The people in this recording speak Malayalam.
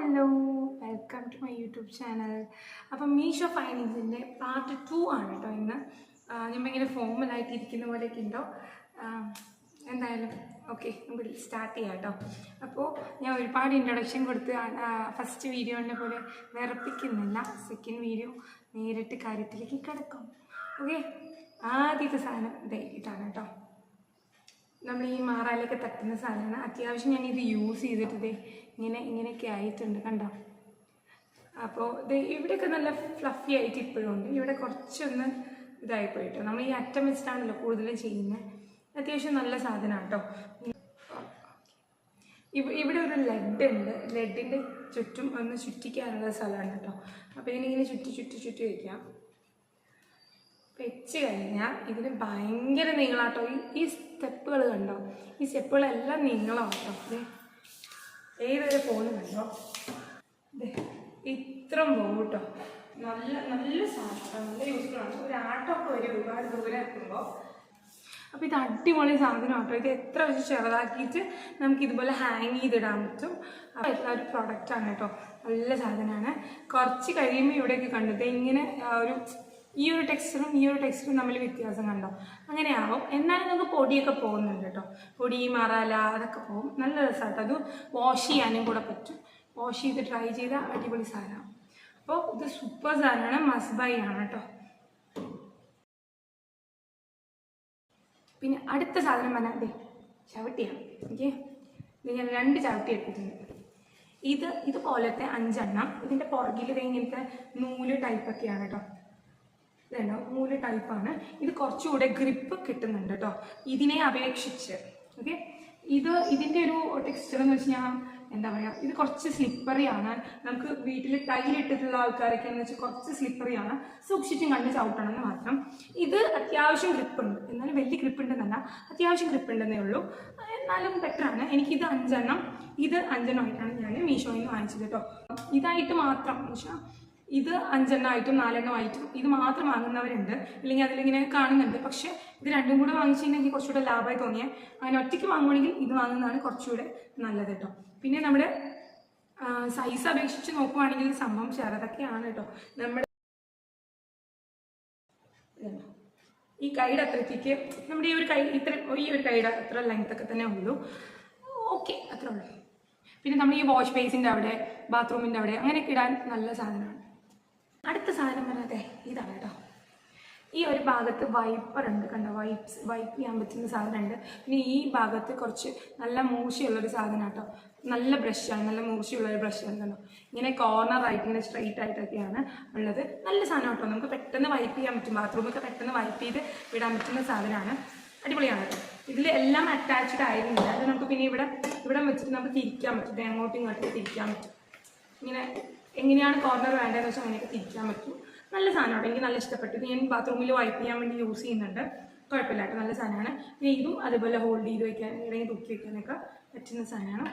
Hello, welcome to my YouTube channel. അപ്പം മീഷോ ഫൈൻഡിങ്സിൻ്റെ പാർട്ട് 2 ആണ് കേട്ടോ ഇന്ന്. ഞാൻ ഇങ്ങനെ ഫോമലായിട്ട് ഇരിക്കുന്ന പോലെയൊക്കെ ഉണ്ടോ? എന്തായാലും ഓക്കെ, നമുക്ക് സ്റ്റാർട്ട് ചെയ്യാം കേട്ടോ. അപ്പോൾ ഞാൻ ഒരുപാട് ഇൻട്രൊഡക്ഷൻ കൊടുത്ത് ഫസ്റ്റ് വീഡിയോൻ്റെ പോലെ വിറപ്പിക്കുന്നില്ല. സെക്കൻഡ് വീഡിയോ നേരിട്ട് കാര്യത്തിലേക്ക് കിടക്കും. ഓക്കെ, ആദ്യത്തെ സാധനം ഇതാണ് കേട്ടോ. നമ്മൾ ഈ മാറാലൊക്കെ തട്ടുന്ന സാധനമാണ്. അത്യാവശ്യം ഞാനിത് യൂസ് ചെയ്തിട്ട് ഇങ്ങനെയൊക്കെ ആയിട്ടുണ്ട്, കണ്ടോ? അപ്പോൾ ഇവിടെയൊക്കെ നല്ല ഫ്ലഫി ആയിട്ട് ഇപ്പോഴും ഉണ്ട്. ഇവിടെ കുറച്ചൊന്ന് ഇതായിപ്പോയിട്ടോ. നമ്മൾ ഈ അറ്റം വെച്ചിട്ടാണല്ലോ കൂടുതലും ചെയ്യുന്നത്. അത്യാവശ്യം നല്ല സാധനമാണ് കേട്ടോ. ഇവിടെ ഒരു ലെഡ് ഉണ്ട്. ലെഡിൻ്റെ ചുറ്റും ഒന്ന് ചുറ്റിക്കാനുള്ള സ്ഥലമാണ് കേട്ടോ. അപ്പോൾ ഇതിനിങ്ങനെ ചുറ്റി വയ്ക്കാം. വെച്ച് കഴിഞ്ഞാൽ ഇതിന് ഭയങ്കര നീളാട്ടോ. ഈ സ്റ്റെപ്പുകൾ കണ്ടോ? ഈ സ്റ്റെപ്പുകളെല്ലാം നീളമാട്ടോ. ഏതൊരു ഫോൺ കണ്ടോ? ഇത്രയും പോകും കേട്ടോ. നല്ല സാധനം, നല്ല യൂസ്ഫുൾ ആണ്. ഒരു ആട്ടമൊക്കെ വരും ഒരുപാട് ദൂരം എത്തുമ്പോൾ. അപ്പോൾ ഇത് അടിപൊളി സാധനം കേട്ടോ. ഇത് എത്ര വെച്ച് ചെറുതാക്കിയിട്ട് നമുക്കിതുപോലെ ഹാങ് ചെയ്തിടാൻ പറ്റും. അപ്പോൾ ഒരു പ്രൊഡക്റ്റാണ് കേട്ടോ. നല്ല സാധനമാണ്. കുറച്ച് കഴിയുമ്പോൾ ഇവിടെയൊക്കെ കണ്ടത് ഇങ്ങനെ ഈ ഒരു ടെക്സ്ചറും തമ്മിൽ വ്യത്യാസം കണ്ടോ? അങ്ങനെയാവും. എന്നാലും നമുക്ക് പൊടിയൊക്കെ പോകുന്നുണ്ട് കേട്ടോ. പൊടി, മറാല അതൊക്കെ പോകും. നല്ല രസമാട്ടോ. അത് വാഷ് ചെയ്യാനും കൂടെ പറ്റും. വാഷ് ചെയ്ത് ട്രൈ ചെയ്ത അടിപൊളി സാധനമാണ്. അപ്പോൾ ഇത് സൂപ്പർ സാധനമാണ്. മസ്റ്റ് ബൈ ആണ് കേട്ടോ. പിന്നെ അടുത്ത സാധനം പറഞ്ഞാൽ ചവിട്ടിയാണ്. ഓക്കെ, ഇത് ഞാൻ 2 ചവിട്ടി എടുത്തിട്ടുണ്ട്. ഇതുപോലത്തെ 5 എണ്ണം. ഇതിൻ്റെ പുറകിൽ ഇങ്ങനത്തെ നൂല് ടൈപ്പൊക്കെയാണ് കേട്ടോ. ഇതുണ്ടോ, നൂല് ടൈപ്പാണ്. ഇത് കുറച്ചുകൂടെ ഗ്രിപ്പ് കിട്ടുന്നുണ്ട് കേട്ടോ ഇതിനെ അപേക്ഷിച്ച്. ഓക്കെ, ഇതിൻ്റെ ഒരു ടെക്സ്ചർ എന്ന് വെച്ച് കഴിഞ്ഞാൽ എന്താ പറയുക, ഇത് കുറച്ച് സ്ലിപ്പറിയാണ്. നമുക്ക് വീട്ടിൽ ടൈലിട്ടിട്ടുള്ള ആൾക്കാരൊക്കെ എന്ന് വെച്ചാൽ കുറച്ച് സ്ലിപ്പറിയാണ്. സൂക്ഷിച്ചും കണ്ട് ചവിട്ടണം എന്ന് മാത്രം. ഇത് അത്യാവശ്യം ഗ്രിപ്പുണ്ട്. എന്നാലും വലിയ ഗ്രിപ്പ് ഉണ്ടെന്നല്ല, അത്യാവശ്യം ഗ്രിപ്പ് ഉണ്ടെന്നേ ഉള്ളൂ. എന്നാലും ബെറ്ററാണ്. എനിക്കിത് 5 എണ്ണം, ഇത് 5 എണ്ണമായിട്ടാണ് ഞാൻ മീഷോയിൽ നിന്ന് വാങ്ങിച്ചത് കേട്ടോ. ഇതായിട്ട് മാത്രം എന്ന് വെച്ചാൽ ഇത് 5 എണ്ണമായിട്ടും 4 എണ്ണമായിട്ടും ഇത് മാത്രം വാങ്ങുന്നവരുണ്ട്. ഇല്ലെങ്കിൽ അതിലിങ്ങനെ കാണുന്നുണ്ട്. പക്ഷേ ഇത് രണ്ടും കൂടെ വാങ്ങിച്ചിട്ടുണ്ടെങ്കിൽ കുറച്ചുകൂടെ ലാഭമായി തോന്നിയേ. അങ്ങനെ ഒറ്റയ്ക്ക് വാങ്ങുകയാണെങ്കിൽ ഇത് വാങ്ങുന്നതാണ് കുറച്ചുകൂടെ നല്ലത് കേട്ടോ. പിന്നെ നമ്മുടെ സൈസ് അപേക്ഷിച്ച് നോക്കുവാണെങ്കിൽ സംഭവം ചെറുതൊക്കെയാണ് കേട്ടോ. നമ്മുടെ ഈ കൈയുടെ അത്രത്തേക്ക് നമ്മുടെ ഈ ഒരു കൈയുടെ അത്ര ലെങ്ത്തൊക്കെ തന്നെ ഉള്ളൂ. ഓക്കെ, അത്ര ഉള്ളൂ. പിന്നെ നമ്മൾ ഈ വാഷ് ബേസിൻ്റെ അവിടെ, ബാത്റൂമിൻ്റെ അവിടെ അങ്ങനെയൊക്കെ ഇടാൻ നല്ല സാധനമാണ്. അടുത്ത സാധനം പറഞ്ഞത് ഇതാണ് കേട്ടോ. ഈ ഒരു ഭാഗത്ത് വൈപ്പർ ഉണ്ട്, കണ്ടോ? വൈപ്പ് ചെയ്യാൻ പറ്റുന്ന സാധനമുണ്ട്. പിന്നെ ഈ ഭാഗത്ത് കുറച്ച് നല്ല മൂർച്ചയുള്ളൊരു സാധനം കേട്ടോ. നല്ല ബ്രഷാണ്, നല്ല മൂർച്ചയുള്ളൊരു ബ്രഷാണ് കണ്ടോ. ഇങ്ങനെ കോർണറായിട്ട് ഇങ്ങനെ സ്ട്രെയിറ്റ് ആയിട്ടൊക്കെയാണ് ഉള്ളത്. നല്ല സാധനം കേട്ടോ. നമുക്ക് പെട്ടെന്ന് വൈപ്പ് ചെയ്യാൻ പറ്റും. ബാത്റൂമൊക്കെ പെട്ടെന്ന് വൈപ്പ് ചെയ്ത് വിടാൻ പറ്റുന്ന സാധനമാണ്. അടിപൊളിയാണ് കേട്ടോ. ഇതിൽ എല്ലാം അറ്റാച്ച്ഡ് ആയിരുന്നില്ല. അത് നമുക്ക് പിന്നെ ഇവിടെ വെച്ചിട്ട് നമുക്ക് തിരിക്കാൻ പറ്റും. അങ്ങോട്ടും ഇങ്ങോട്ടും തിരിക്കാൻ പറ്റും. ഇങ്ങനെ എങ്ങനെയാണ് കോർണർ വേണ്ടതെന്ന് വെച്ചാൽ അങ്ങനെയൊക്കെ തിരിക്കാൻ പറ്റും. നല്ല സാധനമാണ്. എനിക്ക് നല്ല ഇഷ്ടപ്പെട്ടു. ഇത് ഞാൻ ബാത്റൂമിൽ വൈപ്പ് ചെയ്യാൻ വേണ്ടി യൂസ് ചെയ്യുന്നുണ്ട്. കുഴപ്പമില്ല കേട്ടോ, നല്ല സാധനമാണ്. പിന്നെ ഇതും അതുപോലെ ഹോൾഡ് ചെയ്ത് വയ്ക്കാൻ, ഇടയിൽ തൂക്കി വയ്ക്കാനൊക്കെ പറ്റുന്ന സാധനമാണ്.